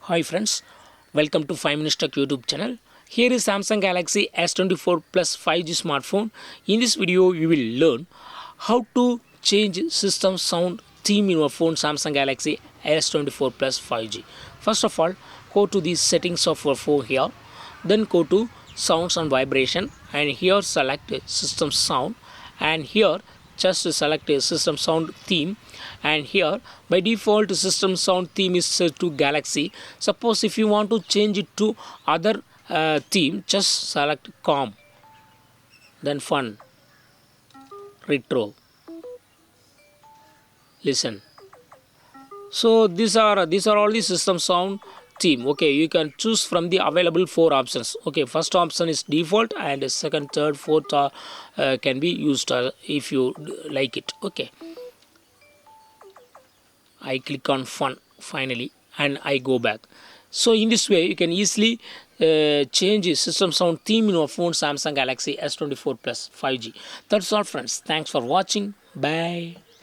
Hi friends, welcome to 5 Minutes Tech YouTube channel. Here is Samsung Galaxy S24 Plus 5G smartphone. In this video, you will learn how to change system sound theme in your phone Samsung Galaxy S24 Plus 5G. First of all, go to the settings of your phone here. Then go to sounds and vibration, and here select system sound, and here just select a system sound theme, and here by default system sound theme is set to Galaxy. Suppose if you want to change it to other theme, just select calm, then fun, retro, listen. So these are all the system sound theme. Okay, you can choose from the available 4 options. Okay, first option is default, and second, third, fourth can be used if you like it. Okay, I click on fun finally, and I go back. So in this way you can easily change system sound theme in your phone Samsung Galaxy S24 Plus 5G. That's all friends. Thanks for watching. Bye.